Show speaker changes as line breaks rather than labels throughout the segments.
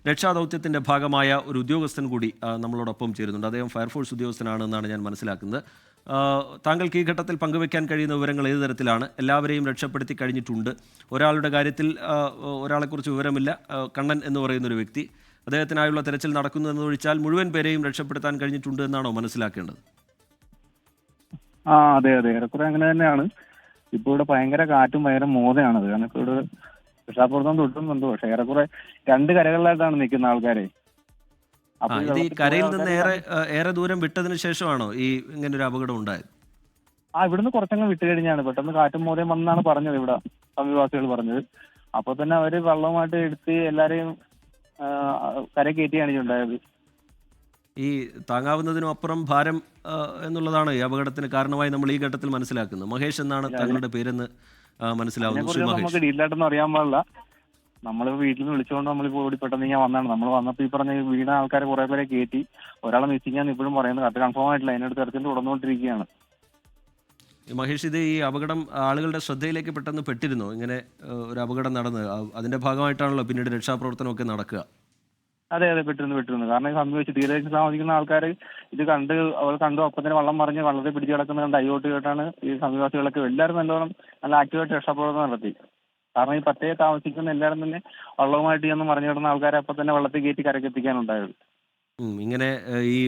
രക്ഷാദൗത്യത്തിൻ്റെ ഭാഗമായ ഒരു ഉദ്യോഗസ്ഥൻ കൂടി നമ്മളോടൊപ്പം ചേരുന്നുണ്ട്. അദ്ദേഹം ഫയർഫോഴ്സ് ഉദ്യോഗസ്ഥനാണെന്നാണ് ഞാൻ മനസ്സിലാക്കുന്നത്. താങ്കൾക്ക് ഈ ഘട്ടത്തിൽ പങ്കുവയ്ക്കാൻ കഴിയുന്ന വിവരങ്ങൾ ഏത് തരത്തിലാണ്? എല്ലാവരെയും രക്ഷപ്പെടുത്തി കഴിഞ്ഞിട്ടുണ്ട്. ഒരാളുടെ കാര്യത്തിൽ ഒരാളെക്കുറിച്ച് വിവരമില്ല, കണ്ണൻ എന്ന് പറയുന്നൊരു വ്യക്തി. അദ്ദേഹത്തിനായുള്ള തെരച്ചിൽ നടക്കുന്നു എന്നതൊഴിച്ചാൽ മുഴുവൻ പേരെയും രക്ഷപ്പെടുത്താൻ കഴിഞ്ഞിട്ടുണ്ട് എന്നാണോ മനസ്സിലാക്കേണ്ടത്?
അതെ അതെ, ഏറെക്കുറെ അങ്ങനെ തന്നെയാണ്. ഇപ്പോൾ ഇവിടെ ഭയങ്കര കാറ്റും ഭയങ്കര മോതയാണത്. കാരണം ഇപ്പോൾ ഇവിടെ രക്ഷാപ്രവർത്തനം തുടരുന്നുണ്ട്. പക്ഷേ ഏറെക്കുറെ രണ്ട് കരകളിലായിട്ടാണ് നിൽക്കുന്ന ആൾക്കാരെ.
ഇത് ഈ കരയിൽ നിന്ന് ഏറെ ദൂരം വിട്ടതിന് ശേഷമാണോ ഈ ഇങ്ങനെ ഒരു അപകടം ഉണ്ടായത്?
ഇവിടുന്ന് കുറച്ചങ്ങ് വിട്ട് കഴിഞ്ഞാണ് പെട്ടെന്ന് കാറ്റും മോതയും വന്നാണ് പറഞ്ഞത് ഇവിടെ സമീപവാസികൾ പറഞ്ഞത്. അപ്പോൾ തന്നെ അവര് വെള്ളവുമായിട്ട് എടുത്ത് എല്ലാരെയും കര കയറ്റിയാണ് ഉണ്ടായത്.
ഈ താങ്ങാവുന്നതിനും അപ്പുറം ഭാരം എന്നുള്ളതാണ് ഈ അപകടത്തിന് കാരണമായി നമ്മൾ ഈ ഘട്ടത്തിൽ മനസ്സിലാക്കുന്നത്. മഹേഷ് എന്നാണ് താങ്കളുടെ പേരെന്ന് മനസ്സിലാവുന്നു.
നമുക്ക് ഡീലായിട്ടൊന്നും അറിയാൻ പാടില്ല. നമ്മൾ വീട്ടിൽ നിന്ന് വിളിച്ചുകൊണ്ട് നമ്മളിപ്പോൾ ഓടി പെട്ടെന്ന് ഞാൻ വന്നതാണ്. നമ്മൾ വന്നപ്പോൾ ഈ പറഞ്ഞ വീണ ആൾക്കാരെ കുറെ പേരെ കയറ്റി. ഒരാളെ മിസ്സിംഗ് ഇപ്പോഴും പറയുന്നത്, അത് കൺഫേം ആയിട്ടില്ല. അതിനടുത്ത് തെരച്ചിൽ തുടർന്നുകൊണ്ടിരിക്കുകയാണ്.
മഹേഷ്, ഇത് ഈ അപകടം ആളുകളുടെ ശ്രദ്ധയിലേക്ക് പെട്ടെന്ന് പെട്ടിരുന്നോ? ഇങ്ങനെ ഒരു അപകടം നടന്ന് അതിന്റെ ഭാഗമായിട്ടാണല്ലോ പിന്നീട് രക്ഷാപ്രവർത്തനമൊക്കെ നടക്കുക.
അതെ അതെ, പെട്ടിരുന്നു. കാരണം ഈ സംഭവിച്ച് തീരദേശത്ത് താമസിക്കുന്ന ആൾക്കാർ ഇത് അവർ കണ്ടു. അപ്പം തന്നെ വള്ളം മറിഞ്ഞ് വള്ളത്തെ പിടിച്ച് കിടക്കുന്ന കണ്ട് അയ്യോട്ട് കേട്ടാണ് ഈ സമീപവാസികളൊക്കെ എല്ലാവരും നല്ല ആക്റ്റീവായിട്ട് രക്ഷാപ്രവർത്തനം നടത്തി. കാരണം ഈ പട്ടയെ താമസിക്കുന്ന എല്ലാവരും തന്നെ വള്ളവുമായിട്ട് ചെന്ന് മറിഞ്ഞു കിടന്ന ആൾക്കാരെ അപ്പം തന്നെ വള്ളത്തിൽ കയറ്റി കരക്കെത്തിക്കാനുണ്ടായത്.
ഇങ്ങനെ ഈ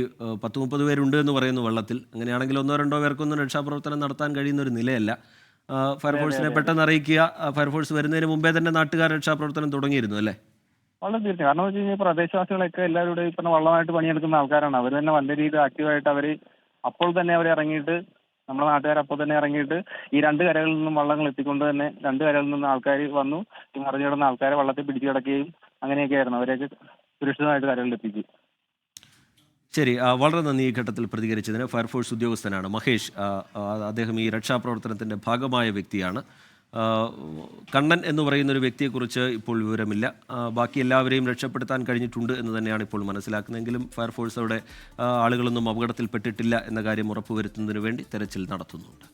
10-30 പേരുണ്ട് എന്ന് പറയുന്നു വെള്ളത്തിൽ. അങ്ങനെയാണെങ്കിൽ 1-2 പേർക്കൊന്നും രക്ഷാപ്രവർത്തനം നടത്താൻ കഴിയുന്ന ഒരു നിലയല്ല. ഫയർഫോഴ്സിനെ പെട്ടെന്ന് അറിയിക്കുക. ഫയർഫോഴ്സ് വരുന്നതിന് മുമ്പേ തന്നെ നാട്ടുകാർ രക്ഷാപ്രവർത്തനം തുടങ്ങിയിരുന്നു അല്ലേ?
വളരെ തീർച്ചയായും. കാരണം വെച്ച് കഴിഞ്ഞാൽ പ്രദേശവാസികളൊക്കെ എല്ലാവരും ഇപ്പം വള്ളമായിട്ട് പണിയെടുക്കുന്ന ആൾക്കാരാണ്. അവർ തന്നെ നല്ല രീതിയിൽ ആക്റ്റീവായിട്ട് അപ്പോൾ തന്നെ അവർ ഇറങ്ങിയിട്ട്, നമ്മുടെ നാട്ടുകാർ അപ്പോൾ തന്നെ ഇറങ്ങിയിട്ട് ഈ രണ്ട് കരകളിൽ നിന്നും വള്ളങ്ങൾ എത്തിക്കൊണ്ട് തന്നെ രണ്ട് കരകളിൽ നിന്ന് ആൾക്കാർ വന്നു. ഈ മറിഞ്ഞു കിടന്ന ആൾക്കാരെ വള്ളത്തിൽ പിടിച്ചു കിടക്കുകയും അങ്ങനെയൊക്കെ ആയിരുന്നു. അവരെയൊക്കെ സുരക്ഷിതമായിട്ട് കരകളിൽ എത്തിച്ചു.
ശരി, വളരെ നന്ദി ഈ ഘട്ടത്തിൽ പ്രതികരിച്ചതിന്. ഫയർഫോഴ്സ് ഉദ്യോഗസ്ഥനാണ് മഹേഷ്. അദ്ദേഹം ഈ രക്ഷാപ്രവർത്തനത്തിൻ്റെ ഭാഗമായ വ്യക്തിയാണ്. കണ്ണൻ എന്ന് പറയുന്നൊരു വ്യക്തിയെക്കുറിച്ച് ഇപ്പോൾ വിവരമില്ല. ബാക്കി എല്ലാവരെയും രക്ഷപ്പെടുത്താൻ കഴിഞ്ഞിട്ടുണ്ട് എന്ന് തന്നെയാണ് ഇപ്പോൾ മനസ്സിലാക്കുന്നതെങ്കിലും ഫയർഫോഴ്സ് അവിടെ ആളുകളൊന്നും അപകടത്തിൽപ്പെട്ടിട്ടില്ല എന്ന കാര്യം ഉറപ്പുവരുത്തുന്നതിന് വേണ്ടി തെരച്ചിൽ നടത്തുന്നുണ്ട്.